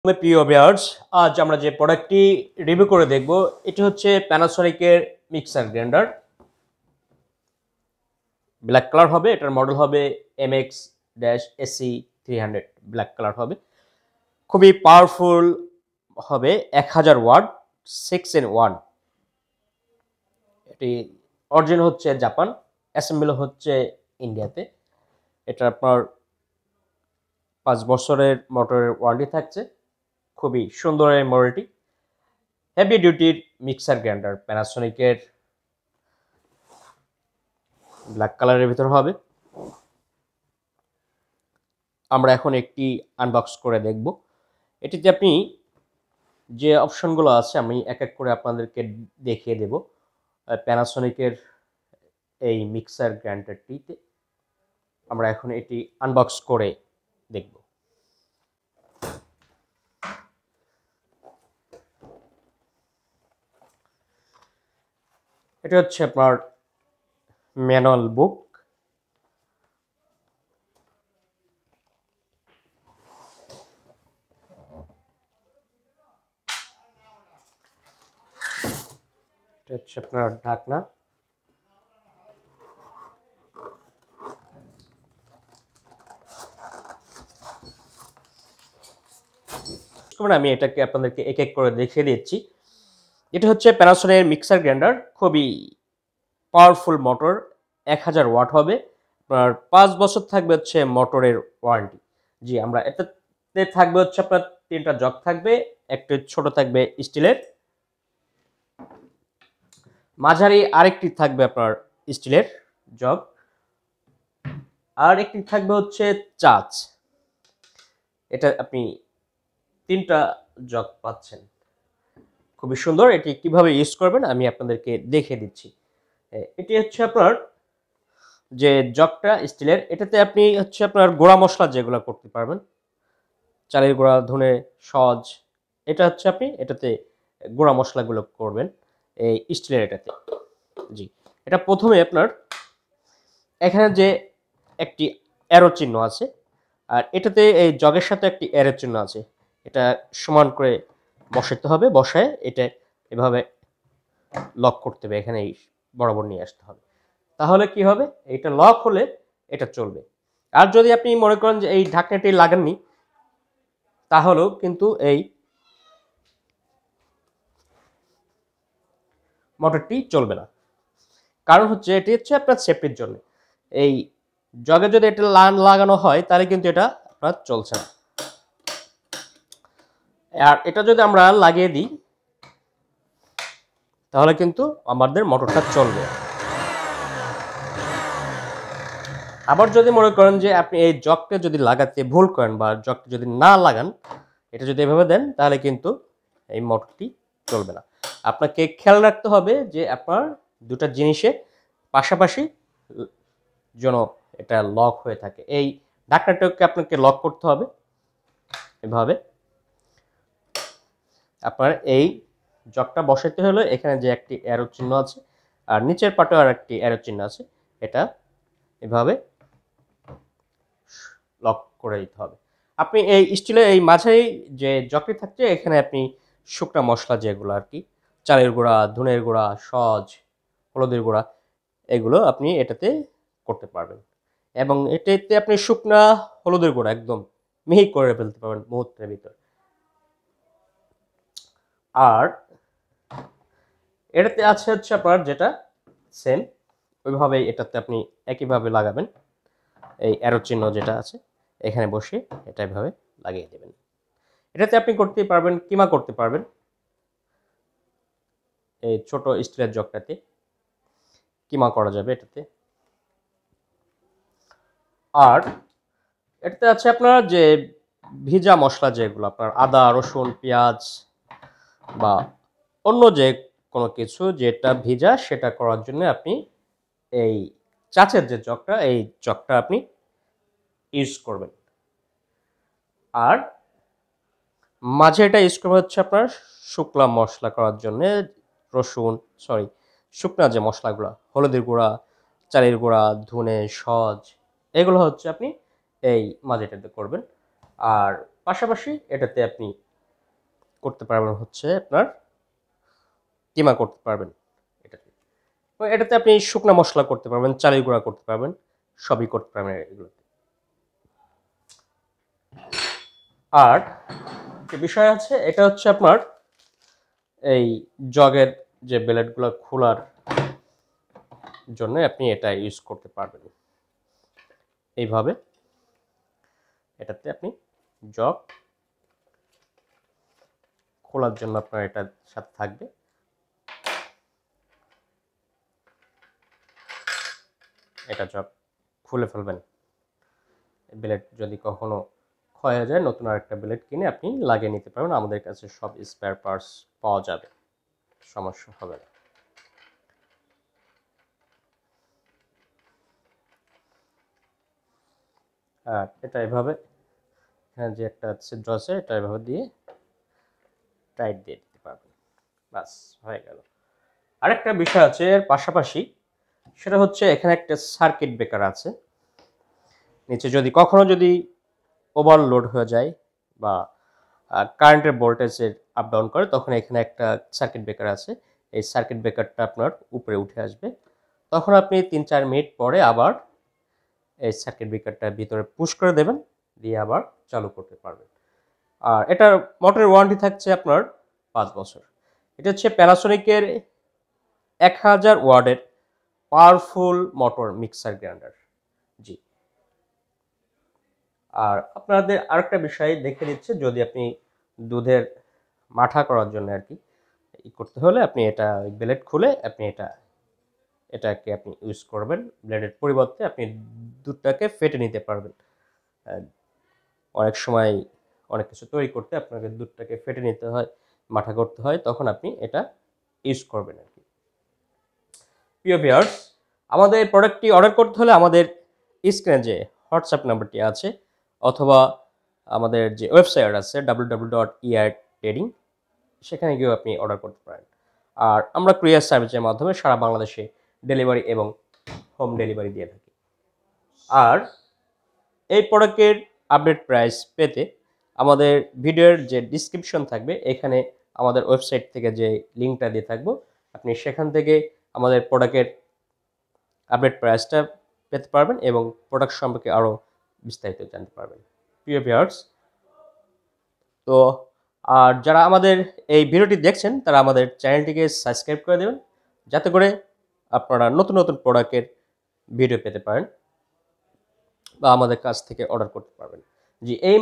প্রিয় ভিউয়ার্স, আজ আমরা যে প্রোডাক্টটি রিভিউ করে দেখব এটি হচ্ছে প্যানাসোনিকের মিক্সার গ্রাইন্ডার। ব্ল্যাক কালার হবে, এটার মডেল হবে MX-SC300 ব্ল্যাক কালার হবে। খুবই পাওয়ারফুল হবে, 1000 ওয়াট 6-in-1। এটি অরিজিন হচ্ছে জাপান, অ্যাসেম্বল হচ্ছে ইন্ডিয়াতে। এটা আপনার 5 বছরের মোটরের ওয়ারেন্টি থাকছে। খুবই সুন্দর এই মডেলটি, হেভি ডিউটির মিক্সার গ্রাইন্ডার প্যানাসোনিকের, ব্ল্যাক কালারের ভিতর হবে। আমরা এখন একটি আনবক্স করে দেখব। এটিতে আপনি যে অপশনগুলো আছে আমি এক এক করে আপনাদেরকে দেখিয়ে দেব। প্যানাসোনিকের এই মিক্সার গ্রাইন্ডারটিতে আমরা এখন এটি আনবক্স করে দেখব। এটা হচ্ছে আপনার ম্যানুয়াল বুক। এটা হচ্ছে আপনার ঢাকনা। আমি এটাকে আপনাদেরকে এক এক করে দেখিয়ে দিচ্ছি। এটা হচ্ছে প্যানাসোনিকের মিক্সার গ্রাইন্ডার, খুবই পাওয়ারফুল মোটর, 1000 ওয়াট হবে। আপনার 5 বছর থাকবে হচ্ছে মোটরের ওয়ারেন্টি। জি, আমরা এটাতে থাকবে হচ্ছে আপনার 3টা জগ থাকবে, একটা ছোট থাকবে স্টিলের, মাঝারি আরেকটি থাকবে আপনার স্টিলের জগ, আর একটি থাকবে হচ্ছে চাচ। এটা আপনি 3টা জগ পাচ্ছেন। খুবই সুন্দর। এটি কিভাবে ইউজ করবেন আমি আপনাদেরকে দেখিয়ে দিচ্ছি। এটি হচ্ছে আপনার যে জগটা স্টিলের, এটাতে আপনি হচ্ছে আপনার গুঁড়া মশলা যেগুলো করতে পারবেন, চালের গুঁড়া, ধনে, সজ, এটা হচ্ছে আপনি এটাতে গুঁড়া মশলাগুলো করবেন এই স্টিলের এটাতে। জি, এটা প্রথমে আপনার এখানে যে একটি অ্যারো চিহ্ন আছে, আর এটাতে এই জগের সাথে একটি অ্যারো চিহ্ন আছে, এটা সমান করে বসাতে হবে। বসায় এটা এভাবে লক করতে হবে, এখানে বরাবর নিয়ে আসতে হবে। তাহলে কি হবে, এটা লক হলে এটা চলবে। আর যদি আপনি মনে করেন যে এই ঢাকনাটি লাগাননি, তাহলেও কিন্তু এই মোটরটি চলবে না। কারণ হচ্ছে এটি হচ্ছে আপনার সেফটির জন্য। এই জগে যদি এটা লাগানো হয় তাহলে কিন্তু এটা আপনার চলছে না। আর এটা যদি আমরা লাগিয়ে দিই তাহলে কিন্তু আমাদের মোটরটা চলবে। আবার যদি মনে করেন যে আপনি এই জগটা যদি লাগাতে ভুল করেন বা জগটা যদি না লাগান, এটা যদি এভাবে দেন তাহলে কিন্তু এই মোটরটি চলবে না। আপনাকে খেয়াল রাখতে হবে যে আপনার দুটো জিনিসে পাশাপাশি যেন এটা লক হয়ে থাকে। এই ঢাকনাটাকে আপনাকে লক করতে হবে এভাবে। আপনার এই জগটা বসাতে হলে এখানে যে একটি অ্যারো চিহ্ন আছে আর নিচের পাটেও আর একটি অ্যারো চিহ্ন আছে, এটা এভাবে লক করে দিতে হবে। আপনি এই স্টিলের এই মাঝারি যে জগটি থাকছে এখানে আপনি শুকনা মশলা যেগুলো আর কি, চালের গুঁড়া, ধনের গুঁড়া, সজ, হলুদের গুঁড়া, এগুলো আপনি এটাতে করতে পারবেন। এবং এটাতে আপনি শুকনা হলুদের গুঁড়া একদম মিহি করে ফেলতে পারবেন মুহূর্তের ভিতর। আর এটাতে আছে হচ্ছে আপনার যেটা সেম ওইভাবে এটাতে আপনি একইভাবে লাগাবেন। এই অ্যারো চিহ্ন যেটা আছে এখানে বসে এটা এভাবে লাগিয়ে দেবেন। এটাতে আপনি করতে পারবেন, কিমা করতে পারবেন। এই ছোট স্টিলের জগটাতে কিমা করা যাবে এটাতে। আর এটাতে আছে আপনার যে ভিজা মশলা যেগুলো আপনার আদা, রসুন, পেঁয়াজ বা অন্য যে কোনো কিছু যেটা ভিজা সেটা করার জন্য আপনি এই চাচের যে জগটা, এই জগটা আপনি ইউজ করবেন। আর মাঝে এটা ইউজ করবে হচ্ছে আপনার শুকনা মশলা করার জন্য, রসুন, শুকনা যে মশলাগুলো, হলুদের গুঁড়া, চালের গুঁড়া, ধনে, সজ, এগুলো হচ্ছে আপনি এই মাঝেটাতে করবেন। আর পাশাপাশি এটাতে আপনি করতে পারবেন হচ্ছে আপনার কিমা করতে পারবেন এটাতে। এটাতে আপনি শুকনা মশলা করতে পারবেন, চালের গুঁড়া করতে পারবেন, সবই করতে পারবেন এগুলোতে। আর যে বিষয় আছে এটা হচ্ছে আপনার এই জগের যে ব্লেডগুলো খোলার জন্য আপনি এটা ইউজ করতে পারবেন। এইভাবে এটাতে আপনি জগ খোলার জন্য আপনার এটার সাথে থাকবে। এটা জগ খুলে ফেলবেন। ব্লেড যদি কখনো ক্ষয় হয়ে যায় নতুন আরেকটা ব্লেড কিনে আপনি লাগিয়ে নিতে পারবেন। আমাদের কাছে সব স্পেয়ার পার্টস পাওয়া যাবে, সমস্যা হবে না। আর এটা এভাবে এখানে যে একটা ছিদ্র আছে এটা এভাবে দিয়ে টাইট দিয়ে দিতে পারবেন, বাস হয়ে গেল। আরেকটা বিষয় আছে এর পাশাপাশি, সেটা হচ্ছে এখানে একটা সার্কিট ব্রেকার আছে। নিচে যদি কখনো ওভারলোড হয়ে যায় বা কারেন্টের ভোল্টেজের আপ ডাউন করে তখন এখানে একটা সার্কিট ব্রেকার আছে। এই সার্কিট ব্রেকারটা আপনার উপরে উঠে আসবে। তখন আপনি ৩-৪ মিনিট পরে আবার এই সার্কিট ব্রেকারটা ভিতরে পুশ করে দেবেন, দিয়ে আবার চালু করতে পারবেন। আর এটার মোটরের ওয়ারেন্টি থাকছে আপনার ৫ বছর। এটা হচ্ছে প্যানাসোনিকের ১০০০ ওয়াটের পাওয়ারফুল মোটর মিক্সার গ্রাইন্ডার। জি। আর আপনাদের আরেকটা বিষয় দেখে দিচ্ছে, যদি আপনি দুধের মাঠা করার জন্য আর কি করতে হলে আপনি এটা ব্লেড খুলে আপনি এটাকে আপনি ইউজ করবেন। ব্লেডের পরিবর্তে আপনি দুধটাকে ফেটে নিতে পারবেন। অনেক সময় অনেক কিছু তৈরি করতে আপনাকে দুধটাকে ফেটে নিতে হয়, মাঠা করতে হয়, তখন আপনি এটা ইউজ করবেন আর কি। প্রিয় ভিউয়ার্স, আমাদের প্রোডাক্টটি অর্ডার করতে হলে আমাদের স্ক্রিনে যে হোয়াটসঅ্যাপ নাম্বারটি আছে অথবা আমাদের যে ওয়েবসাইট আছে www.eartrading, সেখানে গিয়েও আপনি অর্ডার করতে পারেন। আর আমরা কুরিয়ার সার্ভিসের মাধ্যমে সারা বাংলাদেশে ডেলিভারি এবং হোম ডেলিভারি দিয়ে থাকি। আর এই প্রোডাক্টের আপডেট প্রাইস পেতে আমাদের ভিডিওর যে ডিসক্রিপশন থাকবে এখানে আমাদের ওয়েবসাইট থেকে যে লিঙ্কটা দিয়ে থাকবো, আপনি সেখান থেকে আমাদের প্রোডাক্টের আপডেট প্রাইসটা পেতে পারবেন এবং প্রোডাক্ট সম্পর্কে আরও বিস্তারিত জানতে পারবেন। প্রিয় ভিউয়ার্স, তো আর যারা আমাদের এই ভিডিওটি দেখছেন তারা আমাদের চ্যানেলটিকে সাবস্ক্রাইব করে দেবেন, যাতে করে আপনারা নতুন নতুন প্রোডাক্টের ভিডিও পেতে পারেন বা আমাদের কাছ থেকে অর্ডার করতে পারবেন। জি, এই